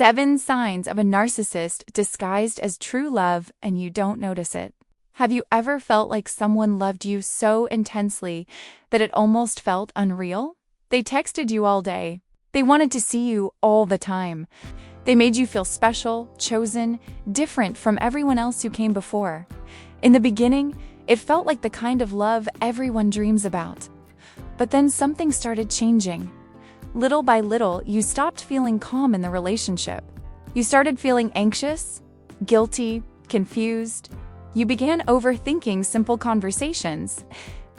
7 signs of a narcissist disguised as true love and you don't notice it. Have you ever felt like someone loved you so intensely that it almost felt unreal? They texted you all day. They wanted to see you all the time. They made you feel special, chosen, different from everyone else who came before. In the beginning, it felt like the kind of love everyone dreams about. But then something started changing. Little by little, you stopped feeling calm in the relationship. You started feeling anxious, guilty, confused. You began overthinking simple conversations.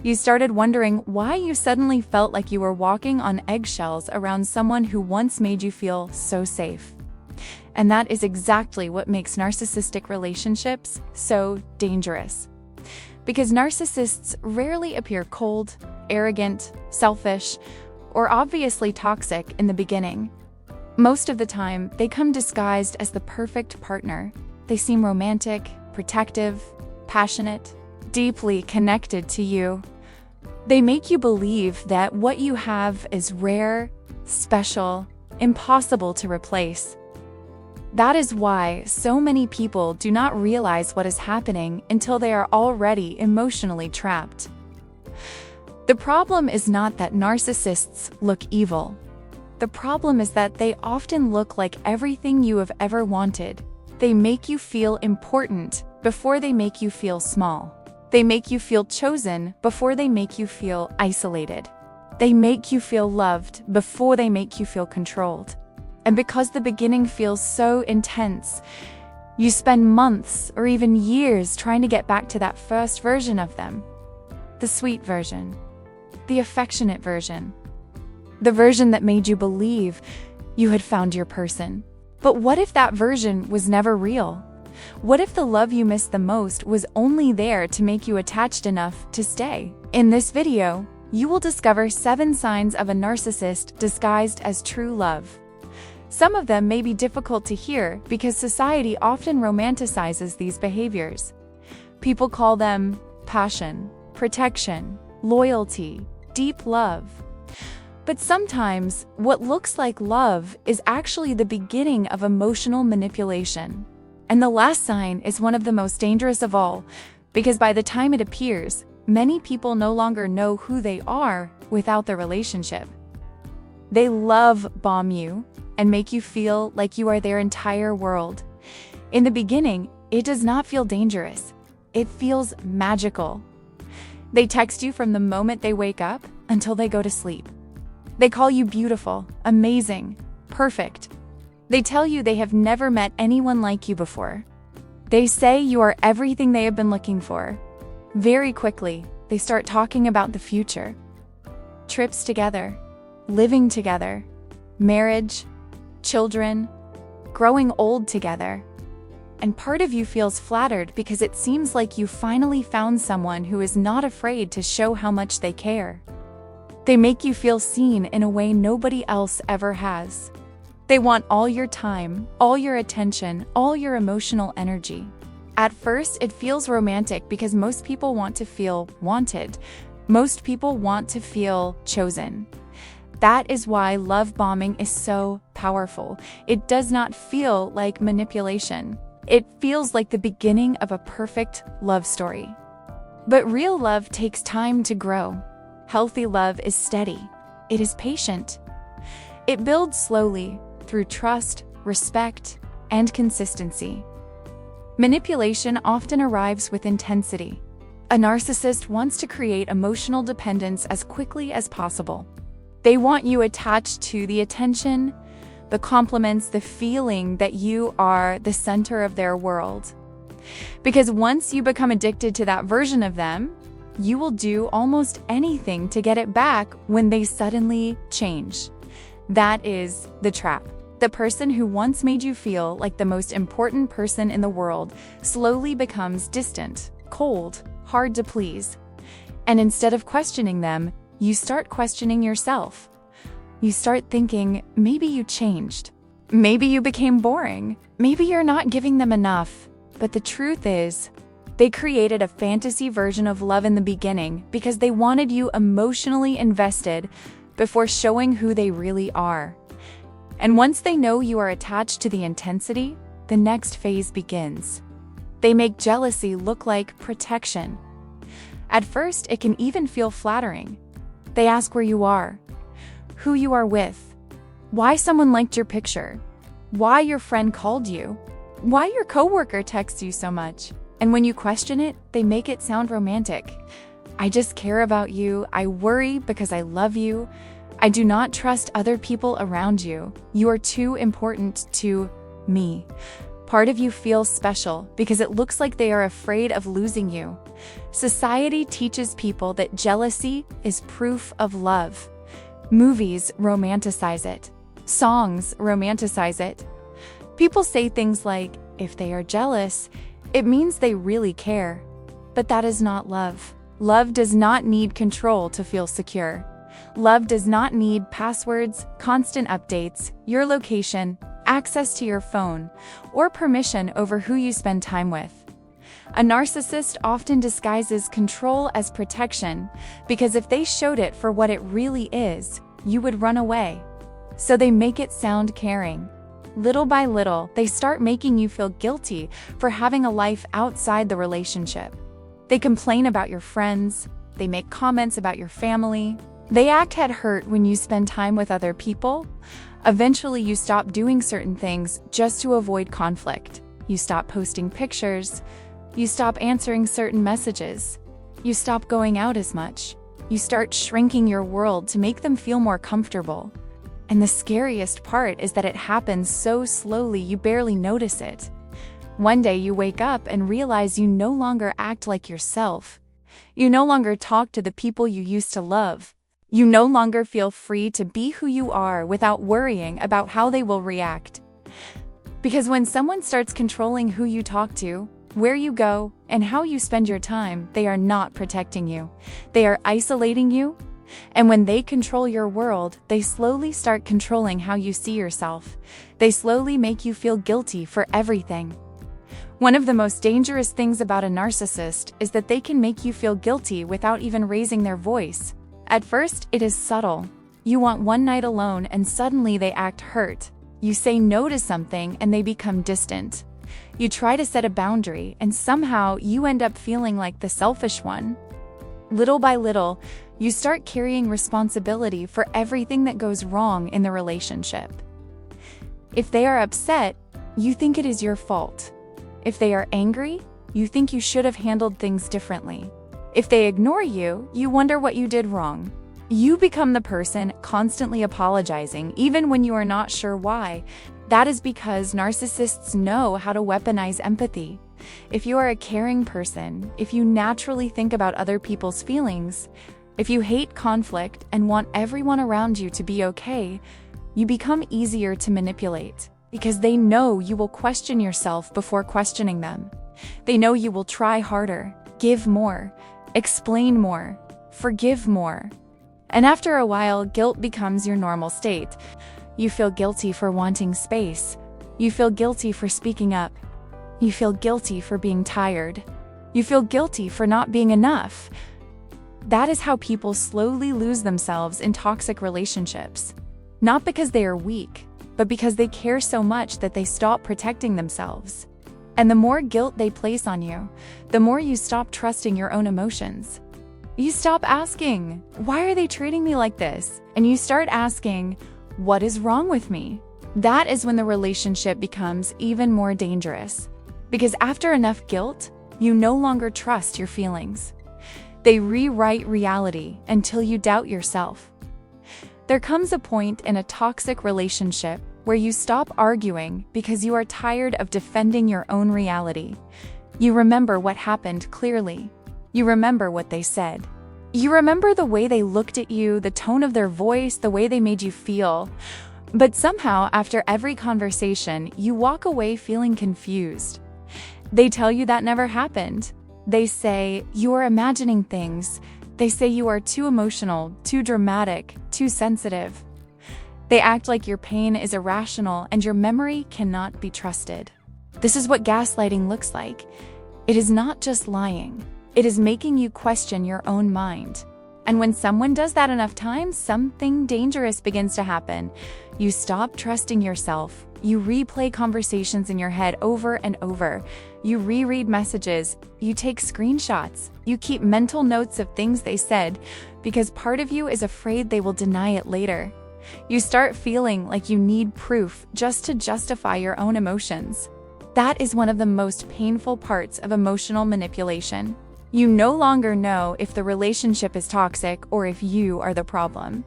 You started wondering why you suddenly felt like you were walking on eggshells around someone who once made you feel so safe. And that is exactly what makes narcissistic relationships so dangerous. Because narcissists rarely appear cold, arrogant, selfish, or obviously toxic in the beginning. Most of the time, they come disguised as the perfect partner. They seem romantic, protective, passionate, deeply connected to you. They make you believe that what you have is rare, special, impossible to replace. That is why so many people do not realize what is happening until they are already emotionally trapped. The problem is not that narcissists look evil. The problem is that they often look like everything you have ever wanted. They make you feel important before they make you feel small. They make you feel chosen before they make you feel isolated. They make you feel loved before they make you feel controlled. And because the beginning feels so intense, you spend months or even years trying to get back to that first version of them. The sweet version. The affectionate version. The version that made you believe you had found your person. But what if that version was never real? What if the love you missed the most was only there to make you attached enough to stay? In this video, you will discover 7 signs of a narcissist disguised as true love. Some of them may be difficult to hear because society often romanticizes these behaviors. People call them passion, protection, loyalty, deep love. But sometimes, what looks like love is actually the beginning of emotional manipulation. And the last sign is one of the most dangerous of all, because by the time it appears, many people no longer know who they are without the relationship. They love bomb you and make you feel like you are their entire world. In the beginning, it does not feel dangerous. It feels magical. They text you from the moment they wake up until they go to sleep. They call you beautiful, amazing, perfect. They tell you they have never met anyone like you before. They say you are everything they have been looking for. Very quickly, they start talking about the future. Trips together, living together, marriage, children, growing old together. And part of you feels flattered because it seems like you finally found someone who is not afraid to show how much they care. They make you feel seen in a way nobody else ever has. They want all your time, all your attention, all your emotional energy. At first, it feels romantic because most people want to feel wanted. Most people want to feel chosen. That is why love bombing is so powerful. It does not feel like manipulation. It feels like the beginning of a perfect love story. But real love takes time to grow. Healthy love is steady. It is patient. It builds slowly through trust, respect, and consistency. Manipulation often arrives with intensity. A narcissist wants to create emotional dependence as quickly as possible. They want you attached to the attention, the compliments, the feeling that you are the center of their world. Because once you become addicted to that version of them, you will do almost anything to get it back when they suddenly change. That is the trap. The person who once made you feel like the most important person in the world slowly becomes distant, cold, hard to please. And instead of questioning them, you start questioning yourself. You start thinking, maybe you changed. Maybe you became boring. Maybe you're not giving them enough. But the truth is, they created a fantasy version of love in the beginning because they wanted you emotionally invested before showing who they really are. And once they know you are attached to the intensity, the next phase begins. They make jealousy look like protection. At first, it can even feel flattering. They ask where you are, who you are with, why someone liked your picture, why your friend called you, why your coworker texts you so much. And when you question it, they make it sound romantic. I just care about you. I worry because I love you. I do not trust other people around you. You are too important to me. Part of you feels special because it looks like they are afraid of losing you. Society teaches people that jealousy is proof of love. Movies romanticize it. Songs romanticize it. People say things like, if they are jealous, it means they really care. But that is not love. Love does not need control to feel secure. Love does not need passwords, constant updates, your location, access to your phone, or permission over who you spend time with. A narcissist often disguises control as protection because if they showed it for what it really is, you would run away. So they make it sound caring. Little by little, they start making you feel guilty for having a life outside the relationship. They complain about your friends. They make comments about your family. They act hurt when you spend time with other people. Eventually, you stop doing certain things just to avoid conflict. You stop posting pictures. You stop answering certain messages. You stop going out as much. You start shrinking your world to make them feel more comfortable. And the scariest part is that it happens so slowly you barely notice it. One day you wake up and realize you no longer act like yourself. You no longer talk to the people you used to love. You no longer feel free to be who you are without worrying about how they will react. Because when someone starts controlling who you talk to, where you go, and how you spend your time, they are not protecting you. They are isolating you. And when they control your world, they slowly start controlling how you see yourself. They slowly make you feel guilty for everything. One of the most dangerous things about a narcissist is that they can make you feel guilty without even raising their voice. At first, it is subtle. You want one night alone and suddenly they act hurt. You say no to something and they become distant. You try to set a boundary and somehow you end up feeling like the selfish one. Little by little, you start carrying responsibility for everything that goes wrong in the relationship. If they are upset, you think it is your fault. If they are angry, you think you should have handled things differently. If they ignore you, you wonder what you did wrong. You become the person constantly apologizing, even when you are not sure why. That is because narcissists know how to weaponize empathy. If you are a caring person, if you naturally think about other people's feelings, if you hate conflict and want everyone around you to be okay, you become easier to manipulate because they know you will question yourself before questioning them. They know you will try harder, give more, explain more, forgive more. And after a while, guilt becomes your normal state. You feel guilty for wanting space. You feel guilty for speaking up. You feel guilty for being tired. You feel guilty for not being enough. That is how people slowly lose themselves in toxic relationships. Not because they are weak, but because they care so much that they stop protecting themselves. And the more guilt they place on you, the more you stop trusting your own emotions. You stop asking, why are they treating me like this? And you start asking, what is wrong with me? That is when the relationship becomes even more dangerous. Because after enough guilt, you no longer trust your feelings. They rewrite reality until you doubt yourself. There comes a point in a toxic relationship where you stop arguing because you are tired of defending your own reality. You remember what happened clearly. You remember what they said. You remember the way they looked at you, the tone of their voice, the way they made you feel. But somehow, after every conversation, you walk away feeling confused. They tell you that never happened. They say you are imagining things. They say you are too emotional, too dramatic, too sensitive. They act like your pain is irrational and your memory cannot be trusted. This is what gaslighting looks like. It is not just lying. It is making you question your own mind. And when someone does that enough times, something dangerous begins to happen. You stop trusting yourself. You replay conversations in your head over and over. You reread messages. You take screenshots. You keep mental notes of things they said because part of you is afraid they will deny it later. You start feeling like you need proof just to justify your own emotions. That is one of the most painful parts of emotional manipulation. You no longer know if the relationship is toxic or if you are the problem.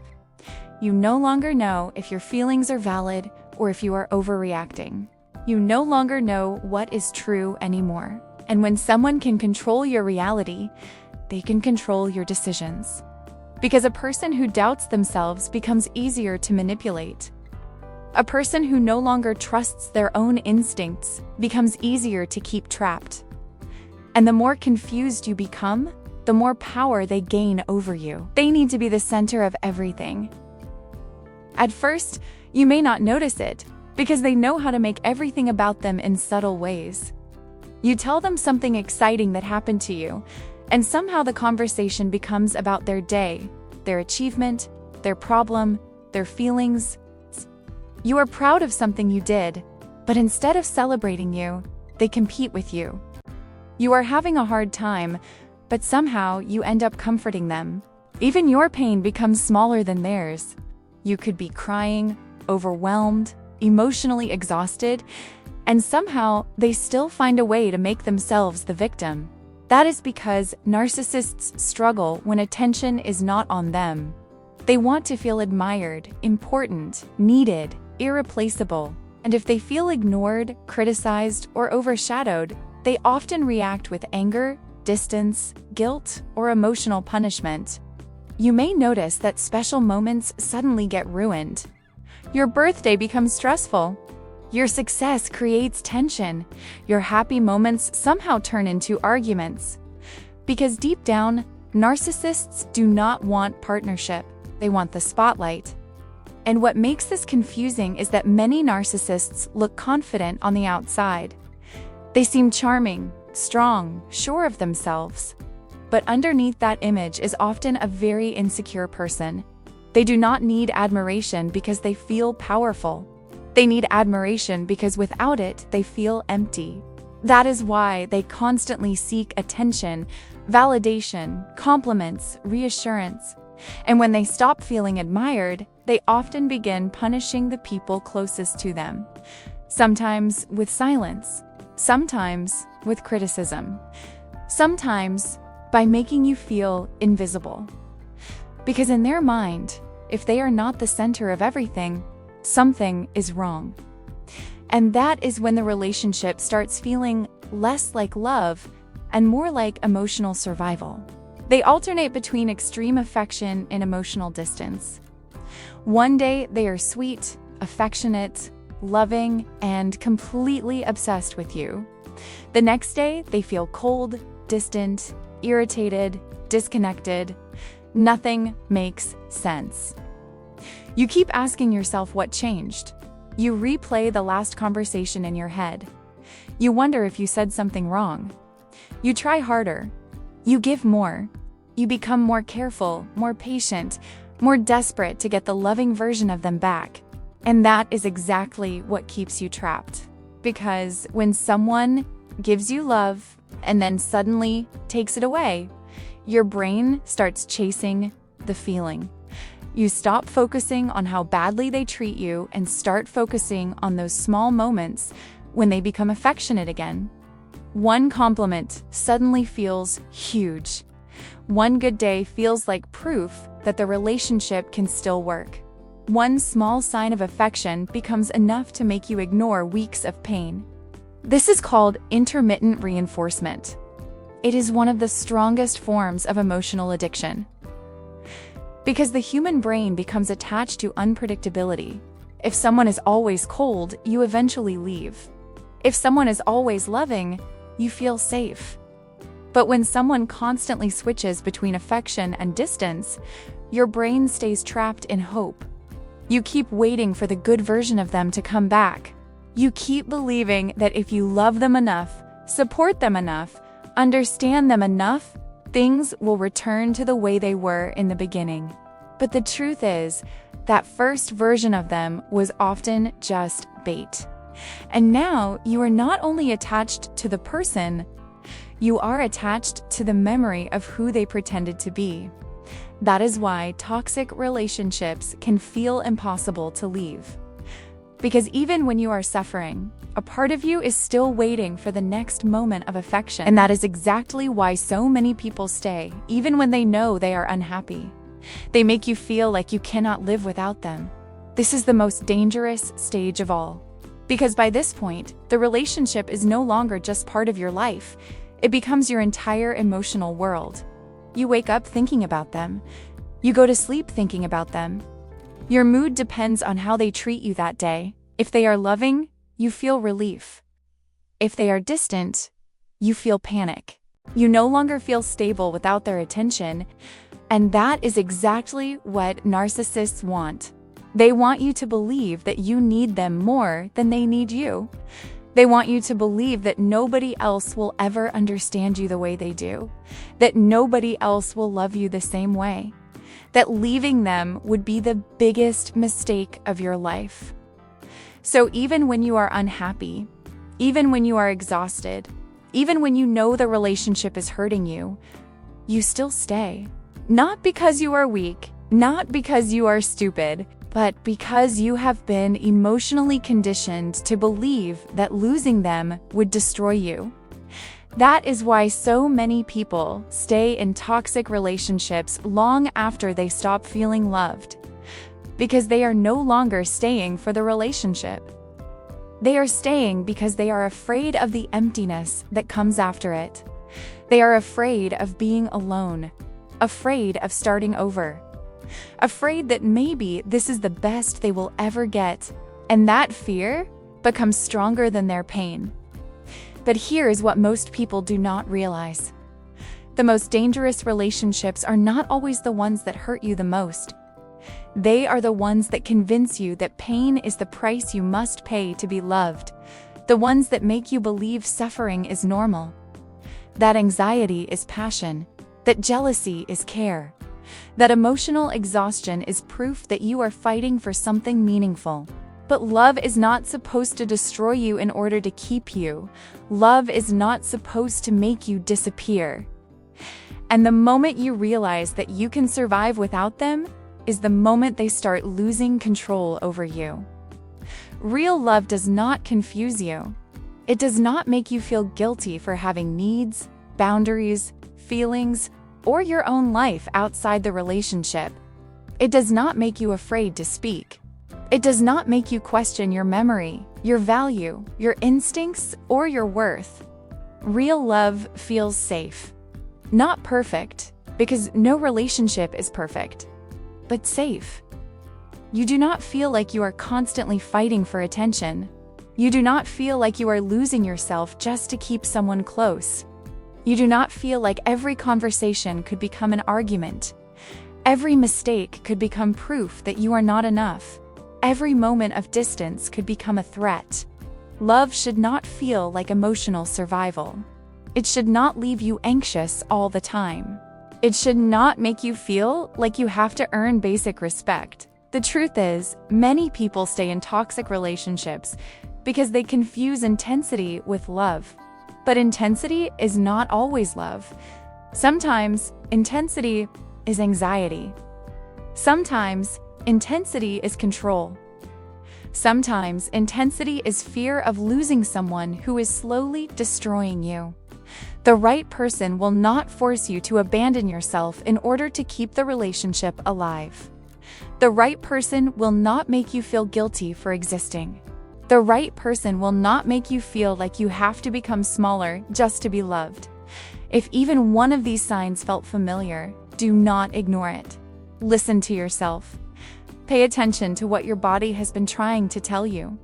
You no longer know if your feelings are valid or if you are overreacting. You no longer know what is true anymore. And when someone can control your reality, they can control your decisions. Because a person who doubts themselves becomes easier to manipulate. A person who no longer trusts their own instincts becomes easier to keep trapped. And the more confused you become, the more power they gain over you. They need to be the center of everything. At first, you may not notice it, because they know how to make everything about them in subtle ways. You tell them something exciting that happened to you, and somehow the conversation becomes about their day, their achievement, their problem, their feelings. You are proud of something you did, but instead of celebrating you, they compete with you. You are having a hard time, but somehow you end up comforting them. Even your pain becomes smaller than theirs. You could be crying, overwhelmed, emotionally exhausted, and somehow they still find a way to make themselves the victim. That is because narcissists struggle when attention is not on them. They want to feel admired, important, needed, irreplaceable, and if they feel ignored, criticized, or overshadowed, they often react with anger, distance, guilt, or emotional punishment. You may notice that special moments suddenly get ruined. Your birthday becomes stressful. Your success creates tension. Your happy moments somehow turn into arguments. Because deep down, narcissists do not want partnership. They want the spotlight. And what makes this confusing is that many narcissists look confident on the outside. They seem charming, strong, sure of themselves. But underneath that image is often a very insecure person. They do not need admiration because they feel powerful. They need admiration because without it, they feel empty. That is why they constantly seek attention, validation, compliments, reassurance. And when they stop feeling admired, they often begin punishing the people closest to them. Sometimes with silence, sometimes with criticism, sometimes by making you feel invisible. Because in their mind, if they are not the center of everything, something is wrong. And that is when the relationship starts feeling less like love and more like emotional survival. They alternate between extreme affection and emotional distance. One day they are sweet, affectionate, loving, and completely obsessed with you. The next day they feel cold, distant, irritated, disconnected. Nothing makes sense. You keep asking yourself what changed. You replay the last conversation in your head. You wonder if you said something wrong. You try harder. You give more. You become more careful, more patient, more desperate to get the loving version of them back. And that is exactly what keeps you trapped. Because when someone gives you love and then suddenly takes it away, your brain starts chasing the feeling. You stop focusing on how badly they treat you and start focusing on those small moments when they become affectionate again. One compliment suddenly feels huge. One good day feels like proof that the relationship can still work. One small sign of affection becomes enough to make you ignore weeks of pain. This is called intermittent reinforcement. It is one of the strongest forms of emotional addiction. Because the human brain becomes attached to unpredictability. If someone is always cold, you eventually leave. If someone is always loving, you feel safe. But when someone constantly switches between affection and distance, your brain stays trapped in hope. You keep waiting for the good version of them to come back. You keep believing that if you love them enough, support them enough, understand them enough, Things will return to the way they were in the beginning. But the truth is, that first version of them was often just bait. And now you are not only attached to the person, you are attached to the memory of who they pretended to be. That is why toxic relationships can feel impossible to leave. Because even when you are suffering, a part of you is still waiting for the next moment of affection. And that is exactly why so many people stay, even when they know they are unhappy. They make you feel like you cannot live without them. This is the most dangerous stage of all. Because by this point, the relationship is no longer just part of your life. It becomes your entire emotional world. You wake up thinking about them. You go to sleep thinking about them. Your mood depends on how they treat you that day. If they are loving, you feel relief. If they are distant, you feel panic. You no longer feel stable without their attention, and that is exactly what narcissists want. They want you to believe that you need them more than they need you. They want you to believe that nobody else will ever understand you the way they do, that nobody else will love you the same way, that leaving them would be the biggest mistake of your life. So even when you are unhappy, even when you are exhausted, even when you know the relationship is hurting you, you still stay. Not because you are weak, not because you are stupid, but because you have been emotionally conditioned to believe that losing them would destroy you. That is why so many people stay in toxic relationships long after they stop feeling loved. Because they are no longer staying for the relationship. They are staying because they are afraid of the emptiness that comes after it. They are afraid of being alone, afraid of starting over, afraid that maybe this is the best they will ever get, and that fear becomes stronger than their pain. But here is what most people do not realize. The most dangerous relationships are not always the ones that hurt you the most. They are the ones that convince you that pain is the price you must pay to be loved, the ones that make you believe suffering is normal, that anxiety is passion, that jealousy is care, that emotional exhaustion is proof that you are fighting for something meaningful. But love is not supposed to destroy you in order to keep you. Love is not supposed to make you disappear. And the moment you realize that you can survive without them is the moment they start losing control over you. Real love does not confuse you. It does not make you feel guilty for having needs, boundaries, feelings, or your own life outside the relationship. It does not make you afraid to speak. It does not make you question your memory, your value, your instincts, or your worth. Real love feels safe. Not perfect, because no relationship is perfect, but safe. You do not feel like you are constantly fighting for attention. You do not feel like you are losing yourself just to keep someone close. You do not feel like every conversation could become an argument. Every mistake could become proof that you are not enough. Every moment of distance could become a threat. Love should not feel like emotional survival. It should not leave you anxious all the time. It should not make you feel like you have to earn basic respect. The truth is, many people stay in toxic relationships because they confuse intensity with love. But intensity is not always love. Sometimes, intensity is anxiety. Sometimes, intensity is control. Sometimes, intensity is fear of losing someone who is slowly destroying you. The right person will not force you to abandon yourself in order to keep the relationship alive. The right person will not make you feel guilty for existing. The right person will not make you feel like you have to become smaller just to be loved. If even one of these signs felt familiar, do not ignore it. Listen to yourself. Pay attention to what your body has been trying to tell you.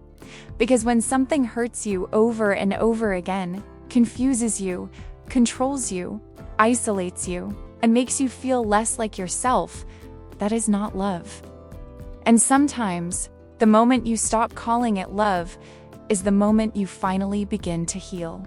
Because when something hurts you over and over again, confuses you, controls you, isolates you, and makes you feel less like yourself, that is not love. And sometimes, the moment you stop calling it love is the moment you finally begin to heal.